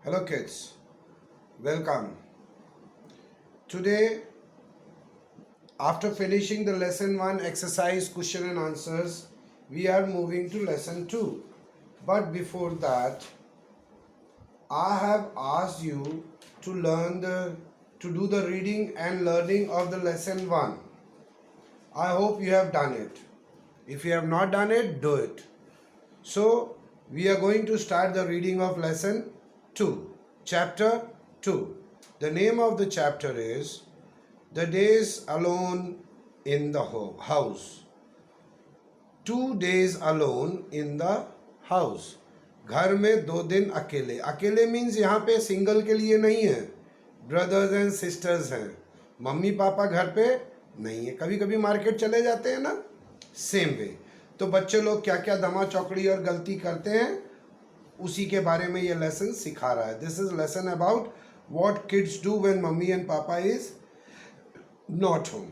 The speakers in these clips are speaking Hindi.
Hello kids, welcome. Today, after finishing the lesson 1 exercise question and answers, we are moving to lesson 2. But before that, I have asked you to do the reading and learning of the lesson 1. I hope you have done it. If you have not done it, do it. So, we are going to start the reading of lesson 2, chapter 2. The name of the chapter is The Days Alone in the House. 2 days alone in the house. घर में 2 दिन अकेले. अकेले मीन्स यहाँ पे सिंगल के लिए नहीं है, ब्रदर्स एंड सिस्टर्स हैं. मम्मी पापा घर पे नहीं है, कभी कभी मार्केट चले जाते हैं ना, सेम वे. तो बच्चे लोग क्या क्या दमा चौकड़ी और गलती करते हैं, उसी के बारे में ये लेसन सिखा रहा है. This is lesson about what kids do when mummy and papa is not home.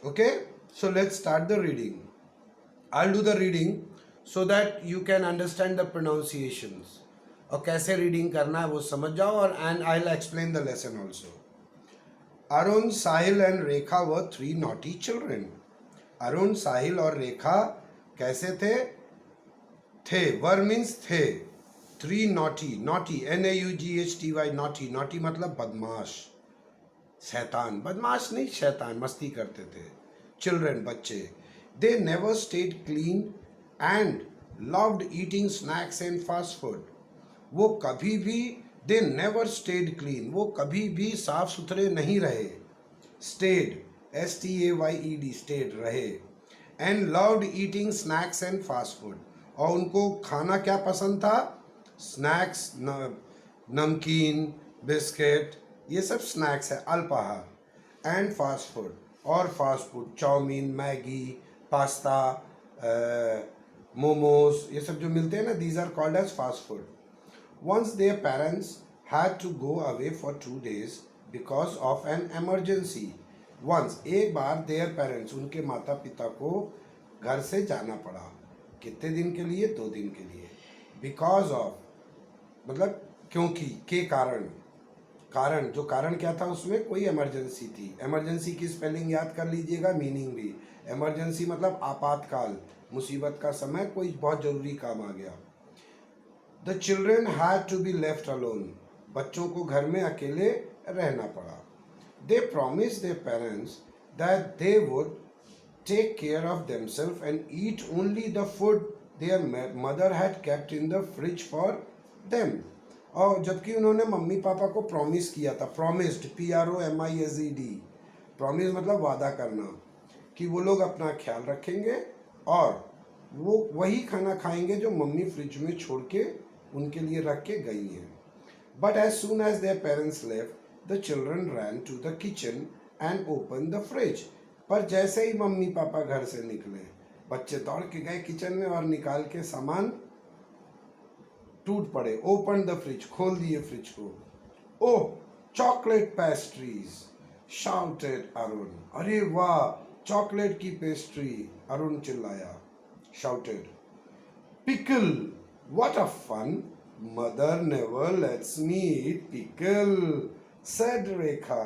Okay, so let's start the reading. I'll do the reading so that you can understand the pronunciations. और कैसे रीडिंग करना है वो समझ जाओ, और and I'll explain the lesson also. Arun, Sahil and Rekha were 3 naughty children. Arun, साहिल और रेखा कैसे थे? थे. वर मीन्स थे. 3 naughty. Naughty, Naughty. naughty. Naughty मतलब बदमाश, शैतान. बदमाश नहीं, शैतान, मस्ती करते थे. Children, बच्चे. They never stayed clean and loved eating snacks and fast food. वो कभी भी they never stayed clean, वो कभी भी साफ सुथरे नहीं रहे. Stayed, STAYED, stayed, रहे. And loved eating snacks and fast food. और उनको खाना क्या पसंद था? स्नैक्स, नमकीन, बिस्किट, ये सब स्नैक्स है, अल्पाहार. एंड फास्ट फूड, और fast food, chowmein, Maggi, pasta, momos, ये सब जो मिलते हैं ना, these are called as fast food. Once their parents had to go away for 2 days because of an emergency. Once, एक बार, देयर पेरेंट्स, उनके माता पिता को घर से जाना पड़ा. कितने दिन के लिए? 2 दिन के लिए. बिकॉज ऑफ मतलब क्योंकि, के कारण. कारण, जो कारण क्या था उसमें? कोई इमरजेंसी थी. इमरजेंसी की स्पेलिंग याद कर लीजिएगा, मीनिंग भी. इमरजेंसी मतलब आपातकाल, मुसीबत का समय, कोई बहुत जरूरी काम आ गया. The children had to be left alone. बच्चों को घर में अकेले रहना पड़ा. They promise their parents that they would take care of themselves and eat only the food their mother had kept in the fridge for them. और जबकि उन्होंने मम्मी पापा को प्रॉमिस किया था. Promised, PROMISED. प्रॉमिस मतलब वादा करना, कि वो लोग अपना ख्याल रखेंगे और वो वही खाना खाएंगे जो मम्मी फ्रिज में छोड़ के उनके लिए रख के गई हैं. But as soon as their parents left the children ran to the kitchen and open the fridge. पर जैसे ही मम्मी पापा घर से निकले, बच्चे दौड़ के गए किचन में और निकाल के सामान टूट पड़े. ओपन द फ्रिज, खोल दिए फ्रिज को. Oh, chocolate pastries, shouted Arun. अरे वाह, चॉकलेट की पेस्ट्री, अरुण चिल्लाया. Shouted. Pickle, what a fun. Mother never lets me eat pickle, said Rekha.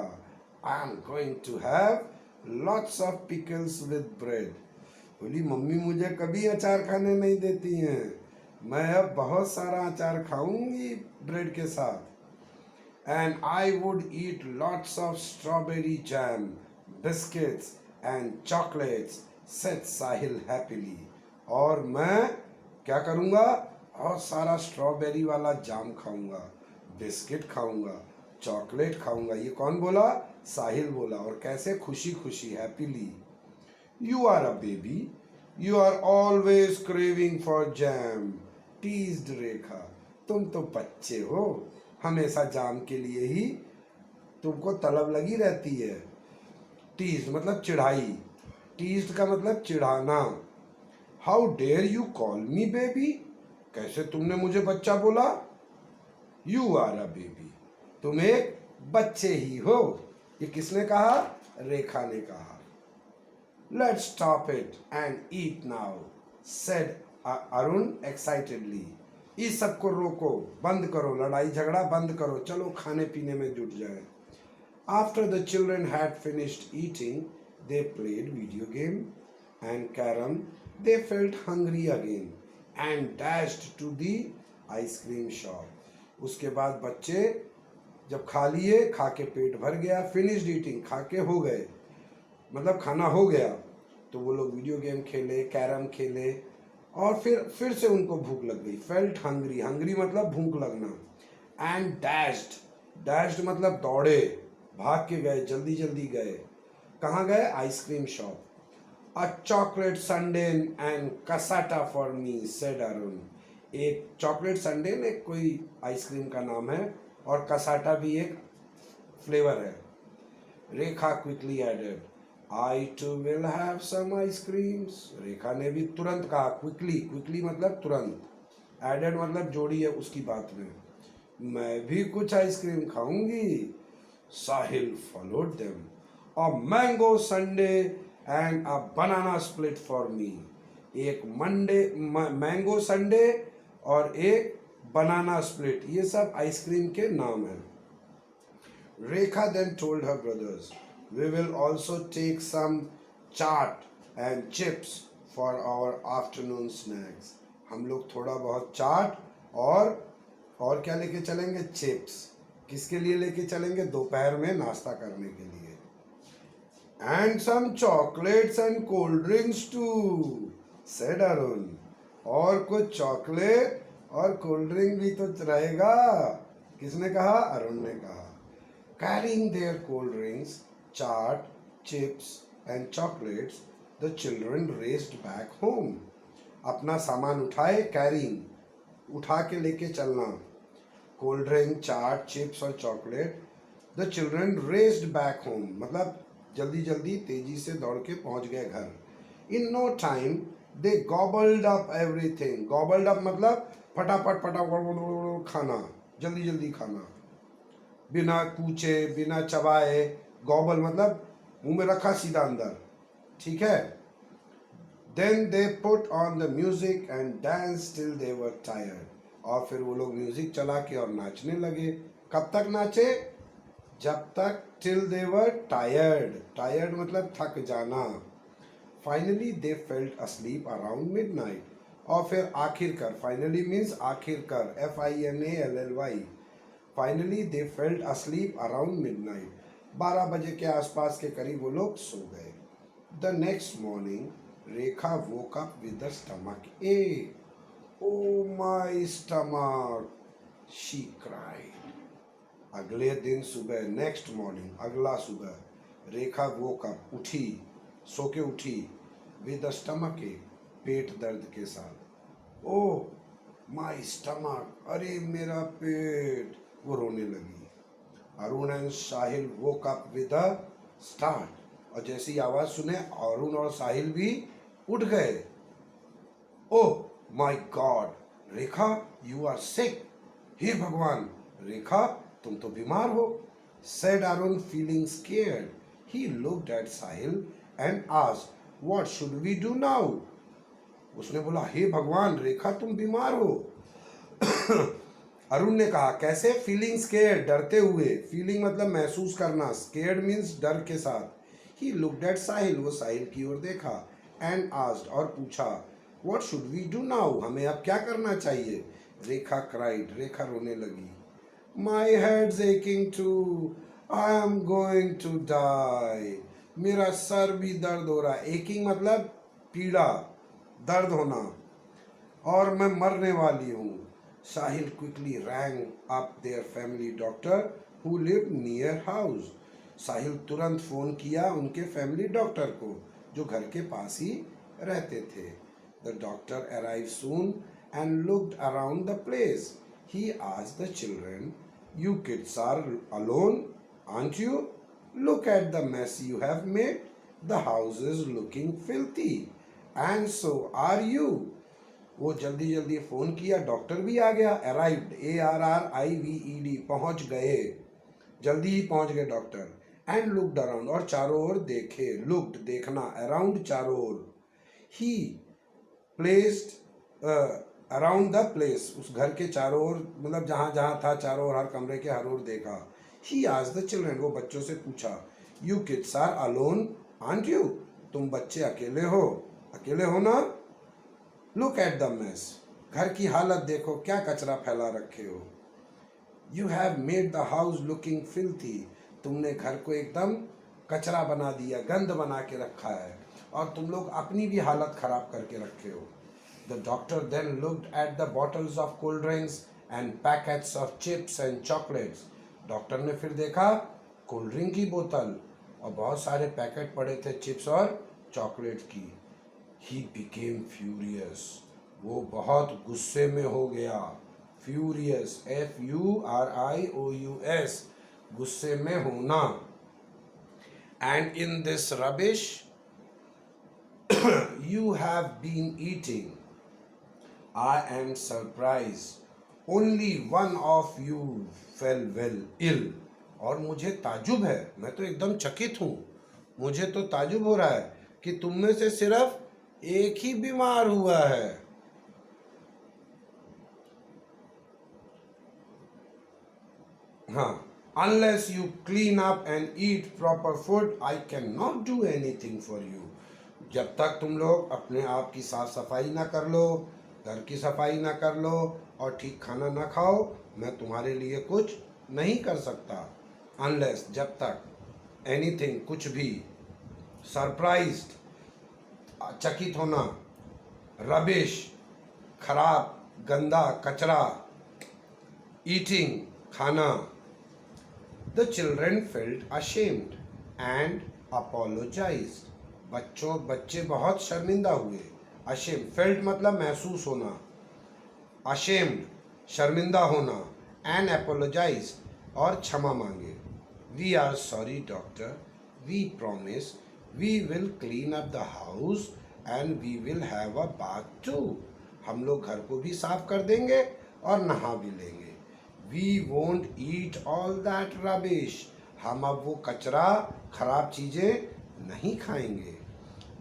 I am going to have lots of pickles with bread. बोली, मम्मी मुझे कभी अचार खाने नहीं देती हैं, मैं अब बहुत सारा अचार खाऊंगी ब्रेड के साथ. And I would eat lots of strawberry jam, biscuits and chocolates, said Sahil happily. और मैं क्या करूँगा? और सारा स्ट्रॉबेरी वाला जाम खाऊंगा, बिस्किट खाऊंगा, चॉकलेट खाऊंगा. ये कौन बोला? साहिल बोला. और कैसे? खुशी खुशी, happily. You are a baby, you are always craving for jam, teased Rekha. तुम तो बच्चे हो, हमेशा जाम के लिए ही तुमको तलब लगी रहती है. टीज्ड मतलब चिढ़ाई, टीज्ड का मतलब चिढ़ाना. How dare you call me baby. कैसे तुमने मुझे बच्चा बोला? यू आर अ बेबी, तुम एक बच्चे ही हो. ये किसने कहा? रेखा ने कहा. Let's stop it and eat now, said Arun excitedly. इस सब को रोको, बंद करो, लड़ाई झगड़ा बंद करो, चलो खाने पीने में जुट जाए. After the children had finished eating, they played video game and carom. They felt hungry again and dashed to the ice cream shop. उसके बाद बच्चे जब खा लिए, खा के पेट भर गया, फिनिश्ड ईटिंग, खा के हो गए, मतलब खाना हो गया, तो वो लोग वीडियो गेम खेले, कैरम खेले, और फिर से उनको भूख लग गई. फेल्ट हंग्री, हंग्री मतलब भूख लगना. एंड डैश्ड, डैश्ड मतलब दौड़े, भाग के गए, जल्दी जल्दी गए. कहाँ गए? Ice cream shop. A chocolate Sunday and cassata for me said Arun. एक चॉकलेट संडे एक कोई आइसक्रीम का नाम है, और कसाटा भी एक फ्लेवर है. Rekha quickly added, I too will have some ice creams. Rekha ने भी तुरंत कहा, क्विकली, क्विकली मतलब तुरंत, एडेड मतलब जोड़ी है उसकी बात में, मैं भी कुछ आइसक्रीम खाऊंगी. Sahil followed them. A mango sundae and a banana split for me. एक मैंगो संडे और एक बनाना स्प्लिट, ये सब आइसक्रीम के नाम हैं. रेखा then told her brothers, we will also take some chaat and chips for our afternoon snacks. हम लोग थोड़ा बहुत चाट और क्या लेके चलेंगे? चिप्स. किसके लिए लेके चलेंगे? दोपहर में नाश्ता करने के लिए. And some chocolates and cold drinks too, said Arun. और कुछ चॉकलेट और कोल्ड ड्रिंक भी तो रहेगा. किसने कहा? अरुण ने कहा. Carrying their cold drinks, chaat, chips and chocolates, the children raced back home. अपना सामान उठाए, कैरिंग, उठा के लेके चलना, कोल्ड ड्रिंक, चाट, चिप्स और chocolate. The children raised back home मतलब जल्दी जल्दी तेजी से दौड़ के पहुंच गए घर. In no time they gobbled up everything. Gobbled up मतलब फटाफट फटाफट खाना, जल्दी जल्दी खाना, बिना कूचे, बिना चबाए. गॉबल मतलब मुंह में रखा सीधा अंदर, ठीक है. Then they put on the music and dance till they were tired. और फिर वो लोग म्यूजिक चला के और नाचने लगे. कब तक नाचे? जब तक till they were tired. Tired मतलब थक जाना. Finally they felt asleep around midnight. और फिर आखिरकार, फाइनली मीन्स आखिरकार, FINALLY. Finally they felt asleep around midnight. 12 बजे के आसपास के करीब वो लोग सो गए. The next morning Rekha woke up with the stomach ache. Oh my stomach, she cried. अगले दिन सुबह, नेक्स्ट मॉर्निंग, अगला सुबह, रेखा वोक अप, उठी, सो के उठी, विद द स्टमक एक, पेट दर्द के साथ. ओह माय स्टमक, अरे मेरा पेट, वो रोने लगी. Arun and Sahil woke up with a start. और जैसी आवाज सुने अरुण और साहिल भी उठ गए. Oh my God, Rekha you are sick. हे भगवान, रेखा तुम तो बीमार हो. Said Arun feeling scared. He looked at Sahil and asked what should we do now. उसने बोला, हे भगवान, रेखा तुम बीमार हो. अरुण ने कहा, कैसे? फीलिंग स्केयर्ड, डरते हुए. फीलिंग मतलब महसूस करना, स्केयर्ड मीन्स डर के साथ. ही लुक्ड एट साहिल, वो साहिल की ओर देखा. एंड आस्क्ड, और पूछा, what should we do now, हमें अब क्या करना चाहिए? रेखा क्राइड, रेखा रोने लगी. My head's aching too, I am going to die. मेरा सर भी दर्द हो रहा है. एकिंग मतलब पीड़ा, दर्द होना, और मैं मरने वाली हूँ. साहिल quickly rang up their family doctor who lived near house. साहिल तुरंत फोन किया उनके फैमिली डॉक्टर को जो घर के पास ही रहते थे. The doctor arrived soon and looked around the place. He asked the children, you kids are alone, aren't you? Look at the mess you have made. The house is looking filthy. And so are you. वो जल्दी जल्दी फोन किया. डॉक्टर भी आ गया. अराइव्ड, ARRIVED, पहुंच गए, जल्दी ही पहुंच गए डॉक्टर. एंड लुक्ड अराउंड, और चारों ओर देखे. लुक्ड देखना, अराउंड चारों ओर. He placed around the place, उस घर के चारों ओर, मतलब जहाँ जहाँ था चारों ओर, हर कमरे के हर ओर देखा. ही आस्क्ड द चिल्ड्रन, वो बच्चों से पूछा. You kids are alone aren't you, तुम बच्चे अकेले हो, अकेले हो ना. लुक एट द मेस, घर की हालत देखो, क्या कचरा फैला रखे हो. You have made the house looking filthy, तुमने घर को एकदम कचरा बना दिया, गंद बना के रखा है, और तुम लोग अपनी भी हालत खराब करके रखे हो. The doctor then looked at the bottles of cold drinks and packets of chips and chocolates. Doctor ने फिर देखा कोल्ड ड्रिंक की बोतल और बहुत सारे पैकेट पड़े थे चिप्स और चॉकलेट की. He became furious. वो बहुत गुस्से में हो गया. Furious, Furious, गुस्से में होना. And in this rubbish you have been eating. I am surprised. Only one of you fell well ill. और मुझे ताजुब है, मैं तो एकदम चकित हूँ, मुझे तो ताजुब हो रहा है कि तुम में से सिर्फ एक ही बीमार हुआ है. हाँ, unless you clean up and eat proper food, I cannot do anything for you. जब तक तुम लोग अपने आप की साफ सफाई ना कर लो, घर की सफाई ना कर लो और ठीक खाना ना खाओ, मैं तुम्हारे लिए कुछ नहीं कर सकता. अनलेस, जब तक, एनीथिंग, कुछ भी, सरप्राइज्ड, चकित होना, रबिश, खराब, गंदा, कचरा, ईटिंग, खाना. The children felt ashamed and apologised. बच्चे बहुत शर्मिंदा हुए. अशेम्ड, फेल्ट मतलब महसूस होना, अशेम्ड शर्मिंदा होना, एंड अपोलोजाइज और क्षमा मांगे. We are sorry doctor, we promise we will clean up the house and we will have a bath too. हम लोग घर को भी साफ कर देंगे और नहा भी लेंगे. We won't eat all that rubbish, हम अब वो कचरा, खराब चीज़ें नहीं खाएंगे.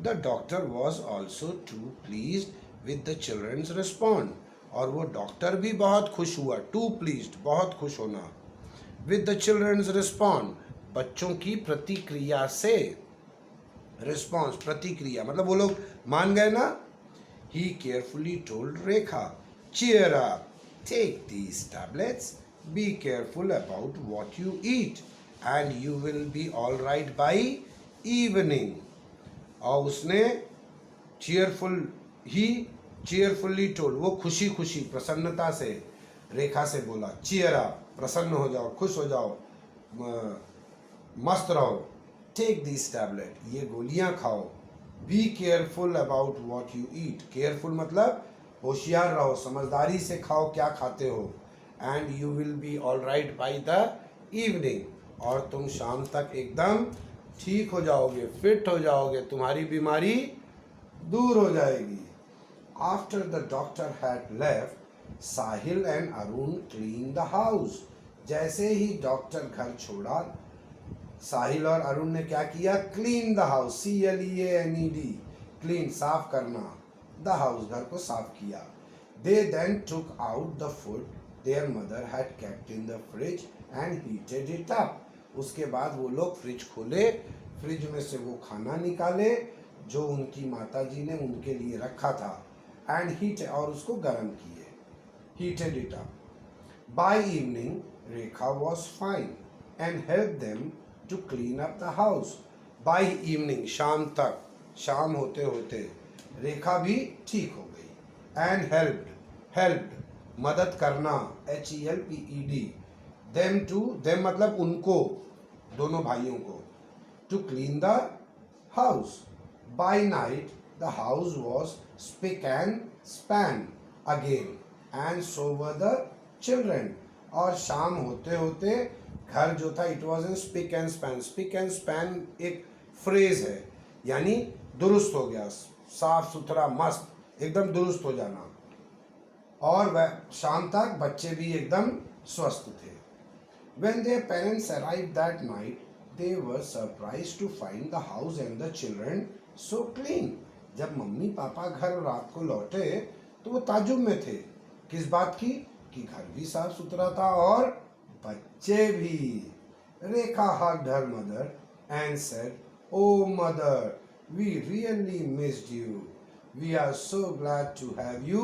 The doctor was also too pleased with the children's response. और वो डॉक्टर भी बहुत खुश हुआ. Too pleased, बहुत खुश होना. With the children's response, बच्चों की प्रतिक्रिया से. Response, प्रतिक्रिया, मतलब वो लोग मान गए ना. He carefully told Rekha, cheer up, take these tablets, be careful about what you eat, and you will be all right by evening. और उसने चीयरफुल्ली टोल्ड, वो खुशी खुशी, प्रसन्नता से रेखा से बोला, चीयर अप, प्रसन्न हो जाओ, खुश हो जाओ, मस्त रहो. टेक दिस टैबलेट, ये गोलियां खाओ. Be careful about what you eat, careful मतलब होशियार रहो, समझदारी से खाओ क्या खाते हो. And you will be all right by the evening, और तुम शाम तक एकदम ठीक हो जाओगे, फिट हो जाओगे, तुम्हारी बीमारी दूर हो जाएगी. After the doctor had left, Sahil and Arun clean the house. जैसे ही डॉक्टर घर छोड़ा, साहिल और अरुण ने क्या किया? Clean the house, CLEANED, clean, साफ करना, द हाउस, घर को साफ किया. They then took out the food their mother had kept in the fridge and heated it up. उसके बाद वो लोग फ्रिज खोले, फ्रिज में से वो खाना निकाले जो उनकी माताजी ने उनके लिए रखा था, एंड हीट, और उसको गर्म किए. Heated it up. By evening Rekha was fine and help them to clean up the house. By evening, शाम तक, शाम होते होते रेखा भी ठीक हो गई. एंड हेल्प्ड, मदद करना, HELPED, देम मतलब उनको, दोनों भाइयों को, to clean the house. By night the house was spick and span again and so were the children. और शाम होते होते घर जो था, it was in spick and span. Spick and span एक फ्रेज है, यानी दुरुस्त हो गया, साफ सुथरा, मस्त, एकदम दुरुस्त हो जाना. और वह शाम तक बच्चे भी एकदम स्वस्थ थे. When their parents arrived that night, they were surprised to find the house and the children so clean. जब मम्मी पापा घर रात को लौटे तो वो ताजुब में थे किस बात की कि घर भी साफ सुथरा था और बच्चे भी. रेखा hugged her mother and said, "Oh mother, we really missed you. We are so glad to have you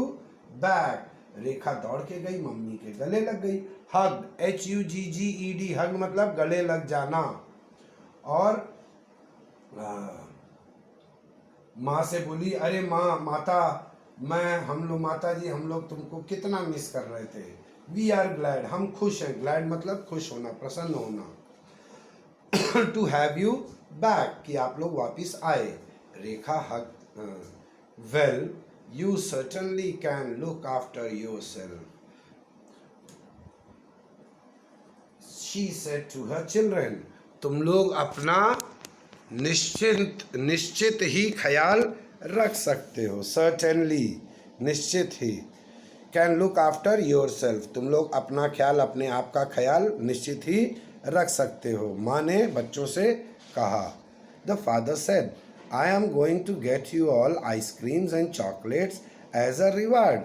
back." रेखा दौड़ के गई, मम्मी के गले लग गई. हग HUGGED, हग मतलब गले लग जाना. और माँ से बोली, अरे माँ, माता, माता जी हम लोग तुमको कितना मिस कर रहे थे. वी आर ग्लैड, हम खुश हैं. ग्लैड मतलब खुश होना, प्रसन्न होना. टू हैव यू बैक, कि आप लोग वापिस आए. Rekha hug, well you certainly can look after yourself, she said to her children. तुम लोग अपना निश्चित ही ख्याल रख सकते हो. सर्टेनली, निश्चित ही. कैन लुक आफ्टर योरसेल्फ, तुम लोग अपना ख्याल, अपने आप का ख्याल निश्चित ही रख सकते हो. माँ ने बच्चों से कहा. The father said, I am going to get you all ice creams and chocolates as a reward.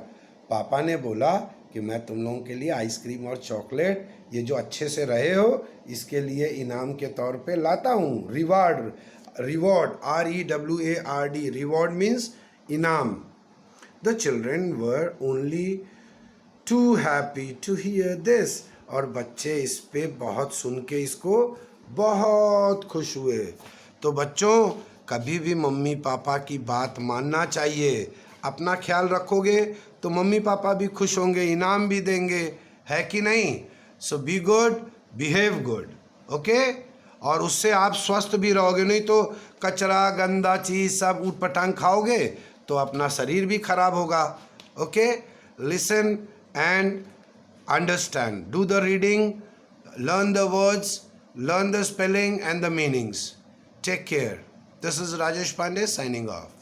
Papa ने बोला कि मैं तुम लोगों के लिए आइसक्रीम और चॉकलेट, ये जो अच्छे से रहे हो, इसके लिए इनाम के तौर पे लाता हूँ. Reward, reward, REWARD, reward means इनाम. The children were only too happy to hear this, और बच्चे इस पे बहुत सुन के इसको बहुत खुश हुए. तो बच्चों, कभी भी मम्मी पापा की बात मानना चाहिए. अपना ख्याल रखोगे तो मम्मी पापा भी खुश होंगे, इनाम भी देंगे, है कि नहीं. So be good, behave good, okay. और उससे आप स्वस्थ भी रहोगे. नहीं तो कचरा, गंदा चीज़ सब ऊट पटांग खाओगे तो अपना शरीर भी खराब होगा. Okay, listen and understand, do the reading, learn the words, learn the spelling and the meanings. Take care. This is Rajesh Pandey signing off.